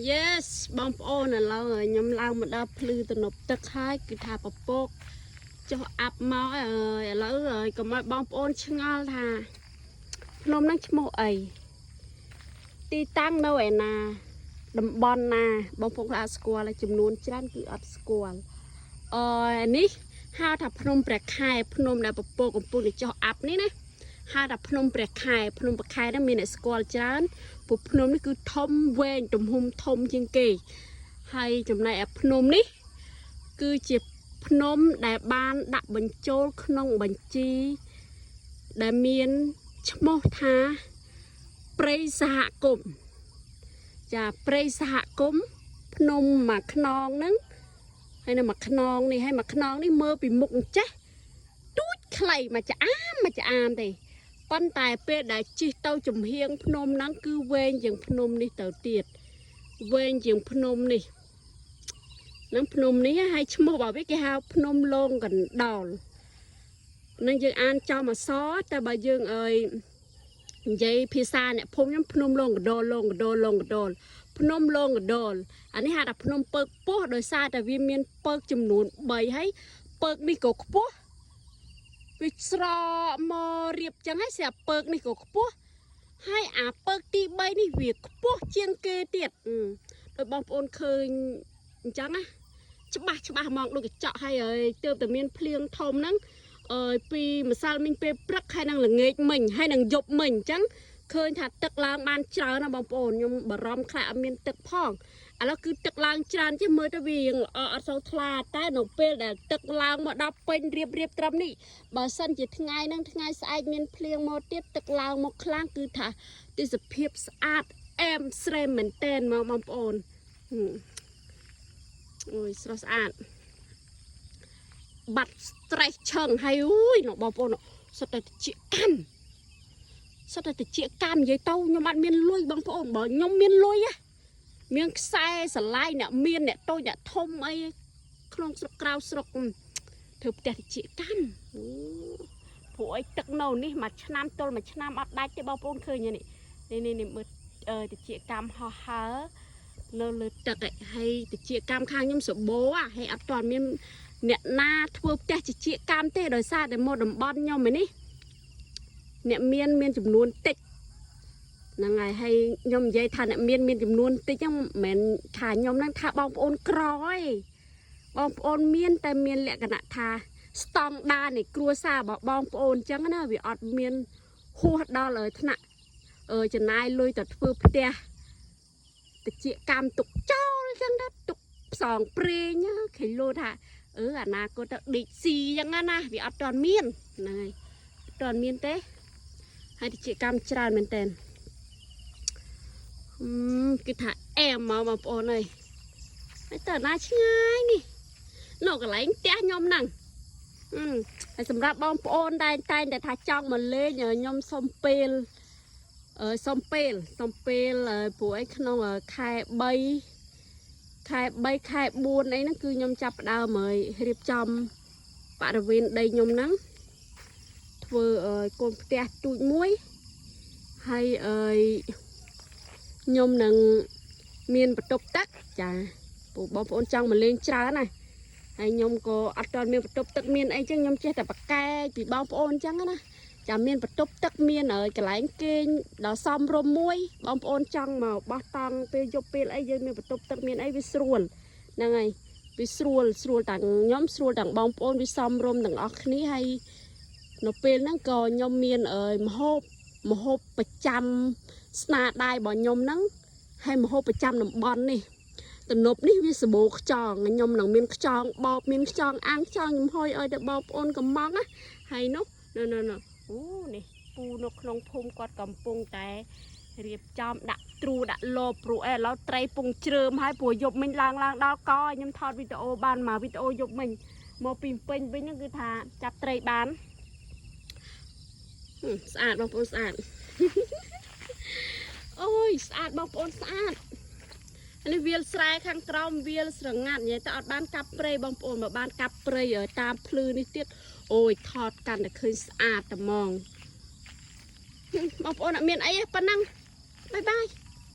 yes បងប្អូនឥឡូវខ្ញុំឡើងមកដល់ភ្លឺទំនប់ទឹកហើយគឺថាពពកចុះអាប់មកឥឡូវកុំឲ្យបងប្អូនឆ្ងល់ថាភ្នំហ្នឹងឈ្មោះអីទីតាំងនៅឯណាតំបន់ណាបងប្អូនអាចស្គាល់ចំនួនច្រើនគឺអត់ស្គាល់នេះហៅថាភ្នំព្រះខែភ្នំដែលពពកកំពុងតែចុះអាប់នេះណាហៅថាភ្នំព្រះខែហ្នឹងមានអ្នកស្គាល់ច្រើនព្រោះភ្នំនេះគឺធំវែងទំហំធំជាងគេហើយចំណែកឯភ្នំនេះគឺជាភ្នំដែលបានដាក់បញ្ចូលក្នុងបញ្ជីដែលមានឈ្មោះថាព្រៃសហគមន៍ចាព្រៃសហគមន៍ភ្នំមួយខ្នងហ្នឹងហើយនៅមួយខ្នងនេះហើយមួយខ្នងនេះមើលពីមុខចេះទូចខ្លីមកចាអាមទេប៉ុន្តែពេលដែលជិះទៅចំហៀងភ្នំហ្នឹងគឺវែងជាងភ្នំនេះទៅទៀតវែងជាងភ្នំនេះនឹងភ្នំនេះហើយឈ្មោះរបស់វាគេហៅភ្នំលងកណ្ដោលនឹងយើងអានចំអក្សរតែបើយើងនិយាយភាសាអ្នកភូមិខ្ញុំភ្នំលងកណ្ដោលភ្នំលងកណ្ដោលអានេះហៅថាភ្នំពើកពោះដោយសារតែវាមានពើកចំនួន3ហើយពើកនេះក៏ខ្ពស់វាស្រកមករៀបចឹងហើយស្រាប់ពើកនេះក៏ខ្ពស់ហើយអាពើកទី3នេះវាខ្ពស់ជាងគេទៀតដោយបងប្អូនឃើញអញ្ចឹងណាច្បាស់ហ្មងដូចកញ្ចក់ហើយទើបតែមានភ្លៀងធំហ្នឹងពីម្សិលមិញពេលព្រឹកហើយនឹងល្ងាចមិញហើយនឹងយប់មិញអញ្ចឹងឃើញថាទឹកឡើងបានច្រើនណាបងប្អូនខ្ញុំបារម្ភខ្លាចអត់មានទឹកផងឥឡូវគឺទឹកឡើងច្រើនចេះមើលទៅវាអត់សូវថ្លាតែនៅពេលដែលទឹកឡើងមកដល់ពេញរៀបត្រឹមនេះបើសិនជាថ្ងៃហ្នឹងថ្ងៃស្អែកមានភ្លៀងមកទៀតទឹកឡើងមកខ្លាំងគឺថាទេសភាពស្អាតអែមស្រេមមែនតែនមកបងប្អូនអូយស្រស់ស្អាតបាត់ stress ឆឹងហើយអូយបងប្អូនសុទ្ធតែតិចកម្មនិយាយទៅខ្ញុំអត់មានលុយបងប្អូនបើខ្ញុំមានលុយមានខ្សែស្រឡាយអ្នកមានអ្នកតូចអ្នកធំអីក្នុងស្រុកក្រៅស្រុកធ្វើផ្ទះតិចកម្មព្រោះអីទឹកនៅនេះមួយឆ្នាំទល់មួយឆ្នាំអត់ដាច់ទេបងប្អូនឃើញនេះមើលតិចកម្មហោះហើរនៅលើទឹកហើយតិចកម្មខាងខ្ញុំសបោហើយអត់ទាន់មានអ្នកណាធ្វើផ្ទះតិចកម្មទេដោយសារតែមកតំបន់ខ្ញុំនេះអ្នកមានចំនួនតិចហ្នឹងហើយខ្ញុំនិយាយថាអ្នកមានចំនួនតិចហ្នឹងមិនមែនថាខ្ញុំហ្នឹងថាបងប្អូនក្រទេបងប្អូនមានតែមានលក្ខណៈថាស្តង់ដារនៃគ្រួសាររបស់បងប្អូនអញ្ចឹងណាវាអត់មានហួសដល់ថ្នាក់ចំណាយលុយទៅធ្វើផ្ទះតិចកម្មទុកចោលអញ្ចឹងណាទុកផ្សងព្រេងគេលោថាអនាគតទៅដេកស៊ីអញ្ចឹងណាវាអត់ទាន់មានហ្នឹងហើយអត់ទាន់មានទេហើយតិចកម្មច្រើនមែនតើគឺថាអែមមកបងប្អូនអើយហើយតើណាឆ្ងាយនេះនៅកន្លែងផ្ទះខ្ញុំហ្នឹងហើយសម្រាប់បងប្អូនតែថាចង់មកលេងខ្ញុំសុំពេលព្រោះអីក្នុងខែ3ខែ4អីហ្នឹងគឺខ្ញុំចាប់ផ្ដើមរៀបចំបរិវេណដីខ្ញុំហ្នឹងធ្វើកូនផ្ទះទូចមួយហើយខ្ញុំនឹងមានបន្ទប់ទឹកចាព្រោះបងប្អូនចង់មកលេងច្រើនណាហើយខ្ញុំក៏អត់ទាន់មានបន្ទប់ទឹកមានអីចឹងខ្ញុំចេះតែប្រកែកពីបងប្អូនចឹងណាចាំមានបន្ទប់ទឹកមានកន្លែងគេងដល់សមរម្យមួយបងប្អូនចង់មកបោះតង់ពេលយប់ពេលអីយើងមានបន្ទប់ទឹកមានអីវាស្រួលហ្នឹងហើយវាស្រួលទាំងខ្ញុំស្រួលទាំងបងប្អូនវាសមរម្យទាំងអស់គ្នាហើយនៅពេលហ្នឹងក៏ខ្ញុំមានម្ហូបប្រចាំស្នាដៃរបស់ខ្ញុំហ្នឹងហើយម្ហូបប្រចាំតំបន់នេះទំនប់នេះវាសម្បូរខ្យងខ្ញុំនឹងមានខ្យងបោកមានខ្យងអាំងខ្យងខ្ញុំហុយឲ្យទៅបងប្អូនកំងណាហើយនោះអូនេះពូនៅក្នុងភូមិគាត់កំពុងតែរៀបចំដាក់ទ្រូដាក់លបព្រោះឥឡូវត្រីពងជ្រើមហើយព្រោះយប់មិញឡើងដល់កខ្ញុំថតវីដេអូបានមកវីដេអូយប់មិញមកពីពេញវិញហ្នឹងគឺថាចាប់ត្រីបានស្អាតបងប្អូនស្អាតអូយស្អាតបងប្អូនស្អាតនេះវាលស្រែខាងក្រោមវាលស្រងាត់និយាយតែអត់បានកាប់ព្រៃបងប្អូនបើបានកាប់ព្រៃតាមភ្លឺនេះទៀតអូយថតកាន់តែឃើញស្អាតតែហ្មងបងប្អូនអត់មានអីទេប៉ុណ្ណឹងបាយ